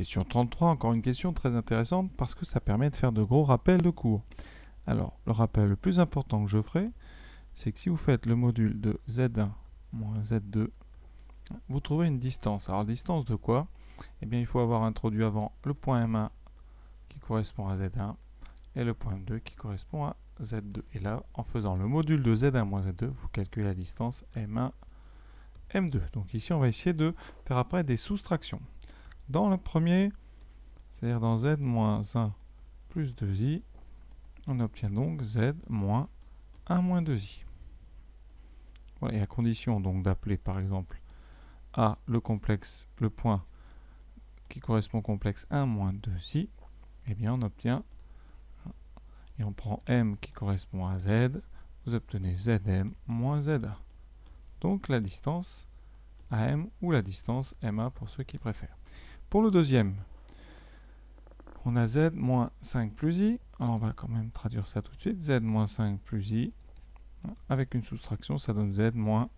Question 33, encore une question très intéressante parce que ça permet de faire de gros rappels de cours. Alors, le rappel le plus important que je ferai, c'est que si vous faites le module de Z1 moins Z2, vous trouvez une distance. Alors, distance de quoi? Eh bien, il faut avoir introduit avant le point M1 qui correspond à Z1 et le point M2 qui correspond à Z2. Et là, en faisant le module de Z1 moins Z2, vous calculez la distance M1, M2. Donc ici, on va essayer de faire après des soustractions. Dans le premier, c'est-à-dire dans Z moins 1 plus 2i, on obtient donc Z moins 1 moins 2i. Voilà, et à condition donc d'appeler par exemple A le complexe, le point qui correspond au complexe 1 moins 2i, eh bien on obtient, et on prend M qui correspond à Z, vous obtenez Zm moins Za. Donc la distance AM ou la distance MA pour ceux qui préfèrent. Pour le deuxième, on a Z moins 5 plus I. Alors on va quand même traduire ça tout de suite. Z moins 5 plus I. Avec une soustraction, ça donne Z moins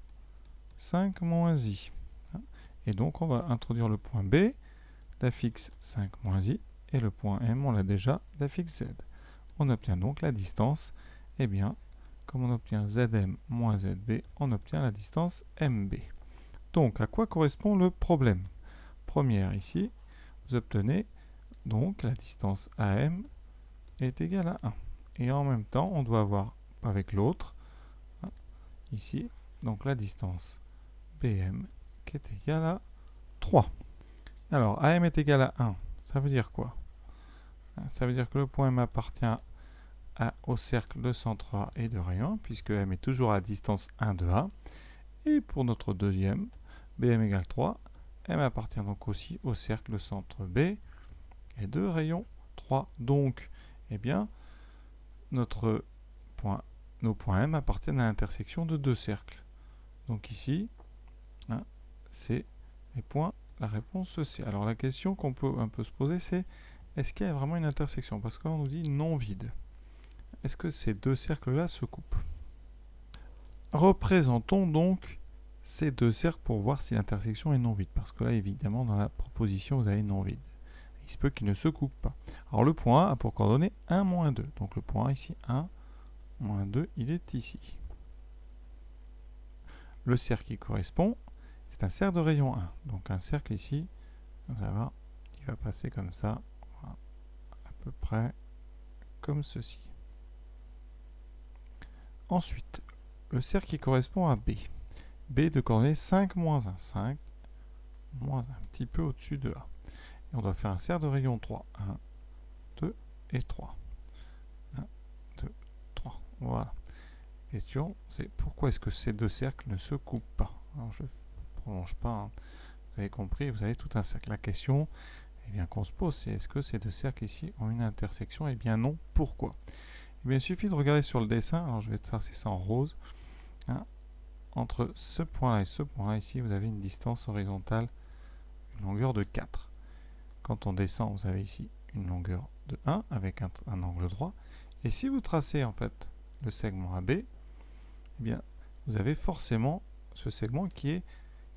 5 moins I. Et donc on va introduire le point B d'affixe 5 moins I. Et le point M, on l'a déjà, d'affixe Z. On obtient donc la distance. Eh bien, comme on obtient Zm moins Zb, on obtient la distance MB. Donc, à quoi correspond le problème? Première ici, vous obtenez donc la distance AM est égale à 1. Et en même temps, on doit avoir avec l'autre, ici, donc la distance BM qui est égale à 3. Alors, AM est égal à 1, ça veut dire quoi? Ça veut dire que le point M appartient au cercle de centre A et de rayon, puisque M est toujours à distance 1 de A. Et pour notre deuxième, BM égale 3, M appartient donc aussi au cercle de centre B et de rayon 3. Donc, eh bien, nos points M appartiennent à l'intersection de deux cercles. Donc ici, c'est les points, la réponse C. Alors la question qu'on peut un peu se poser, c'est est-ce qu'il y a vraiment une intersection? Parce qu'on nous dit non vide. Est-ce que ces deux cercles-là se coupent? Représentons donc ces deux cercles pour voir si l'intersection est non vide. Parce que là, évidemment, dans la proposition, vous avez non vide. Il se peut qu'ils ne se coupent pas. Alors le point A a pour coordonnée 1, moins 2. Donc le point A ici, 1, moins 2, il est ici. Le cercle qui correspond, c'est un cercle de rayon 1. Donc un cercle ici, vous allez voir, il va passer comme ça, voilà, à peu près comme ceci. Ensuite, le cercle qui correspond à B. B de coordonnée 5, moins 1. 5, moins un petit peu au-dessus de A. Et on doit faire un cercle de rayon 3. 1, 2 et 3. 1, 2, 3. Voilà. Question, c'est pourquoi est-ce que ces deux cercles ne se coupent pas? Alors je ne prolonge pas, hein. Vous avez compris, vous avez tout un cercle. La question qu'on se pose, c'est est-ce que ces deux cercles ici ont une intersection? Eh bien non, pourquoi? Eh bien, il suffit de regarder sur le dessin, alors je vais tracer ça en rose. Entre ce point-là et ce point-là, ici, vous avez une distance horizontale, une longueur de 4. Quand on descend, vous avez ici une longueur de 1 avec un angle droit. Et si vous tracez en fait le segment AB, eh bien, vous avez forcément ce segment qui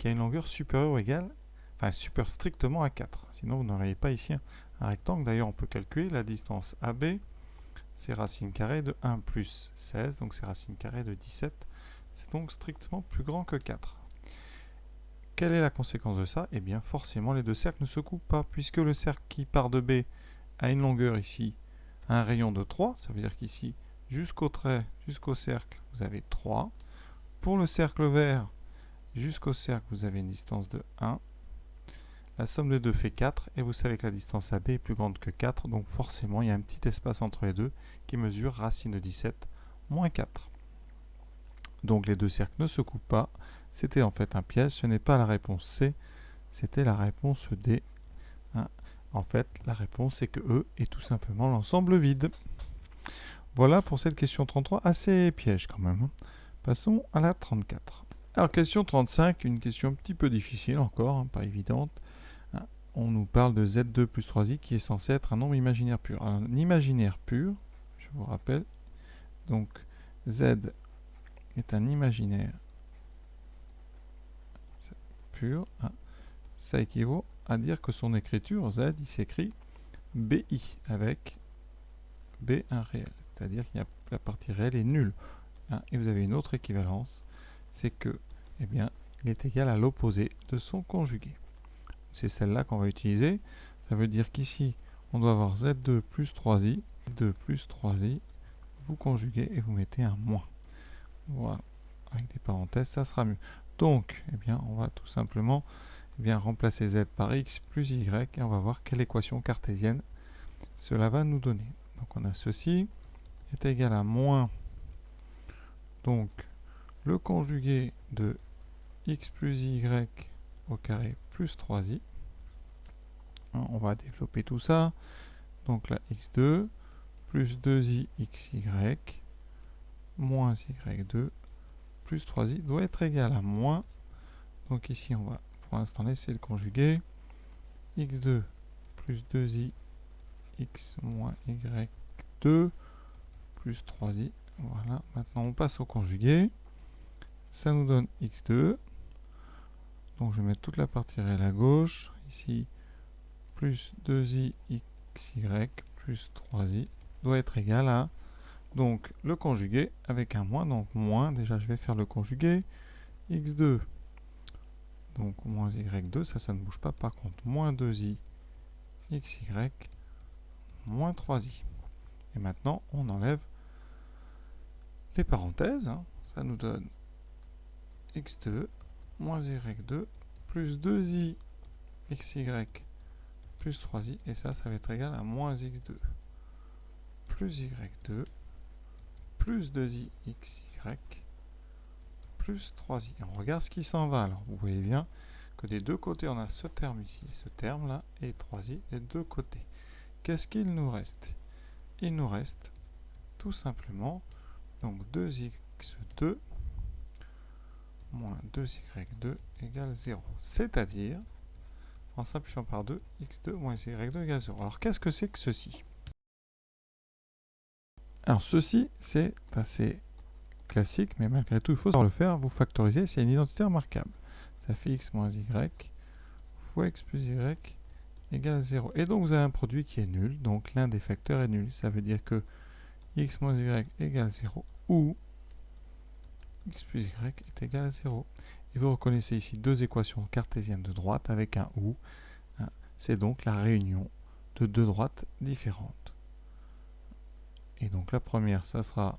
a une longueur supérieure ou égale, enfin supérieure strictement à 4. Sinon, vous n'auriez pas ici un rectangle. D'ailleurs, on peut calculer la distance AB, c'est racine carrée de 1 plus 16, donc c'est racine carrée de 17. C'est donc strictement plus grand que 4. Quelle est la conséquence de ça? Eh bien, forcément, les deux cercles ne se coupent pas, puisque le cercle qui part de B a une longueur ici, un rayon de 3, ça veut dire qu'ici, jusqu'au trait, jusqu'au cercle, vous avez 3. Pour le cercle vert, jusqu'au cercle, vous avez une distance de 1. La somme des deux fait 4, et vous savez que la distance AB est plus grande que 4, donc forcément, il y a un petit espace entre les deux qui mesure racine de 17 moins 4. Donc les deux cercles ne se coupent pas. C'était en fait un piège, ce n'est pas la réponse C, c'était la réponse D. En fait, la réponse c'est que E est tout simplement l'ensemble vide. Voilà pour cette question 33, assez piège quand même. Passons à la 34. Alors question 35, une question un petit peu difficile encore, pas évidente. On nous parle de Z2 plus 3i qui est censé être un nombre imaginaire pur. Un imaginaire pur, je vous rappelle, donc Z est un imaginaire pur, ça équivaut à dire que son écriture, Z, il s'écrit BI avec B1 réel. C'est-à-dire que la partie réelle est nulle. Hein, et vous avez une autre équivalence, c'est que, eh bien, il est égal à l'opposé de son conjugué. C'est celle-là qu'on va utiliser. Ça veut dire qu'ici, on doit avoir Z2 plus 3i. Z2 plus 3i, vous conjuguez et vous mettez un moins. Voilà. Avec des parenthèses, ça sera mieux. Donc, eh bien, on va tout simplement remplacer z par x plus y et on va voir quelle équation cartésienne cela va nous donner. Donc, on a ceci est égal à moins, donc, le conjugué de x plus y au carré plus 3i. On va développer tout ça. Donc là, x2 plus 2i xy moins y2 plus 3i doit être égal à moins. Donc ici, on va pour l'instant laisser le conjugué. x2 plus 2i x moins y2 plus 3i. Voilà, maintenant on passe au conjugué. Ça nous donne x2. Donc je vais mettre toute la partie réelle à gauche. Ici, plus 2i xy plus 3i doit être égal à, donc, le conjugué avec un moins. Donc moins, déjà je vais faire le conjugué. x2, donc moins y2, ça ne bouge pas. Par contre, moins 2i xy moins 3i. Et maintenant, on enlève les parenthèses. Hein. Ça nous donne x2 moins y2 plus 2i xy plus 3i. Et ça va être égal à moins x2 plus y2 plus 2i xy plus 3i. Et on regarde ce qui s'en va. Alors, vous voyez bien que des deux côtés, on a ce terme ici, ce terme-là, et 3i des deux côtés. Qu'est-ce qu'il nous reste? Il nous reste tout simplement donc 2x2 moins 2y2 égale 0. C'est-à-dire, en simplifiant par 2, x2 moins y2 égale 0. Alors, qu'est-ce que c'est que ceci? Alors, ceci, c'est assez classique, mais malgré tout, il faut savoir le faire. Vous factorisez, c'est une identité remarquable. Ça fait x moins y fois x plus y égale 0. Et donc, vous avez un produit qui est nul. Donc, l'un des facteurs est nul. Ça veut dire que x moins y égale 0 ou x plus y est égal à 0. Et vous reconnaissez ici deux équations cartésiennes de droite avec un ou. Hein. C'est donc la réunion de deux droites différentes. Et donc, la première, ça sera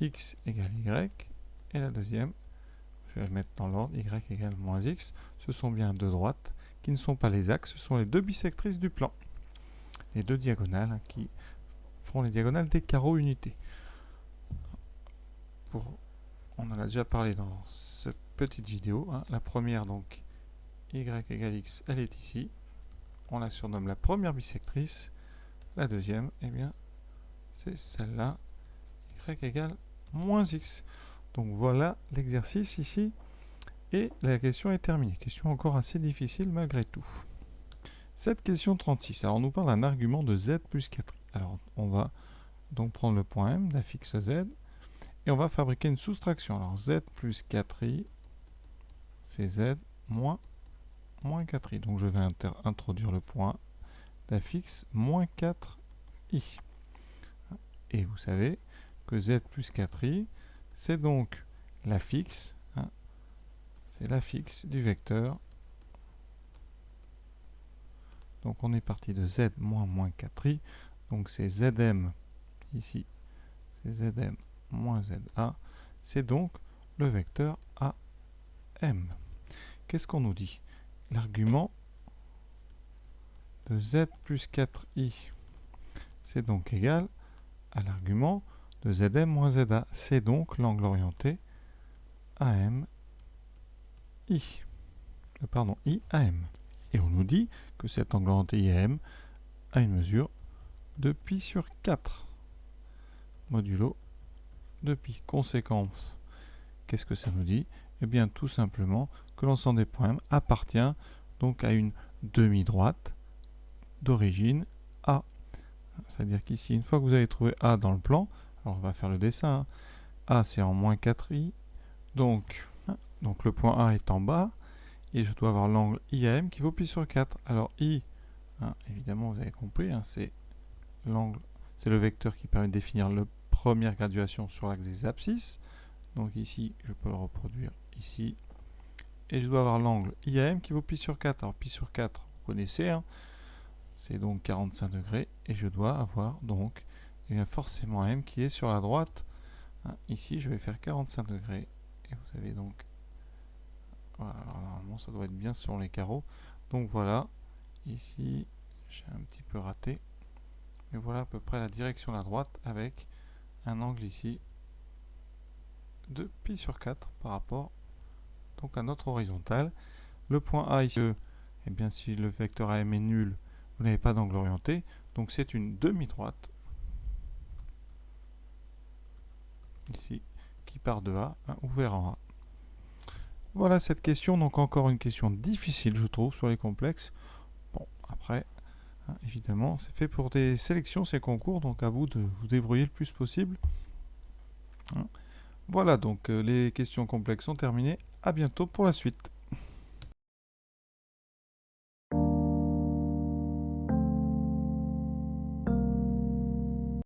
x égale y. Et la deuxième, je vais le mettre dans l'ordre, y égale moins x. Ce sont bien deux droites qui ne sont pas les axes, ce sont les deux bisectrices du plan. Les deux diagonales hein, qui feront les diagonales des carreaux unités. On en a déjà parlé dans cette petite vidéo. Hein. La première, donc, y égale x, elle est ici. On la surnomme la première bisectrice. La deuxième, eh bien, c'est celle-là, y égale moins x. Donc voilà l'exercice ici. Et la question est terminée. Question encore assez difficile malgré tout. Cette question 36. Alors on nous parle d'un argument de z plus 4i. Alors on va donc prendre le point M d'un fixe z. Et on va fabriquer une soustraction. Alors z plus 4i, c'est z moins 4i. Donc je vais introduire le point d'un fixe moins 4i. Et vous savez que z plus 4i, c'est donc la fixe, hein, c'est la fixe du vecteur. Donc on est parti de z moins 4i, donc c'est zm, ici, c'est zm moins za, c'est donc le vecteur am. Qu'est-ce qu'on nous dit? L'argument de z plus 4i, c'est donc égal à l'argument de zm moins za. C'est donc l'angle orienté AM I. Pardon, IAM. Et on nous dit que cet angle orienté IAM a une mesure de pi sur 4 modulo de pi. Conséquence, qu'est-ce que ça nous dit? Eh bien, tout simplement que l'ensemble des points M appartient donc à une demi-droite d'origine A. C'est-à-dire qu'ici, une fois que vous avez trouvé A dans le plan, alors on va faire le dessin. Hein. A, c'est en moins 4i. Donc le point A est en bas. et je dois avoir l'angle IAM qui vaut pi sur 4. Alors I, hein, évidemment vous avez compris, hein, c'est l'angle, c'est le vecteur qui permet de définir la première graduation sur l'axe des abscisses. Donc ici, je peux le reproduire ici. Et je dois avoir l'angle IAM qui vaut pi sur 4. Alors pi sur 4, vous connaissez, hein, c'est donc 45 degrés. Et je dois avoir donc forcément M qui est sur la droite. Hein, ici, je vais faire 45 degrés. Et vous avez donc... Voilà, alors normalement, ça doit être bien sur les carreaux. Donc voilà, ici, j'ai un petit peu raté. Mais voilà à peu près la direction de la droite avec un angle ici de pi sur 4 par rapport donc à notre horizontale. Le point A ici, eh bien si le vecteur AM est nul, vous n'avez pas d'angle orienté, donc c'est une demi-droite ici qui part de A, hein, ouvert en A. Voilà cette question, donc encore une question difficile je trouve sur les complexes. Bon après, hein, évidemment c'est fait pour des sélections ces concours, donc à vous de vous débrouiller le plus possible. Hein. Voilà donc les questions complexes sont terminées, à bientôt pour la suite.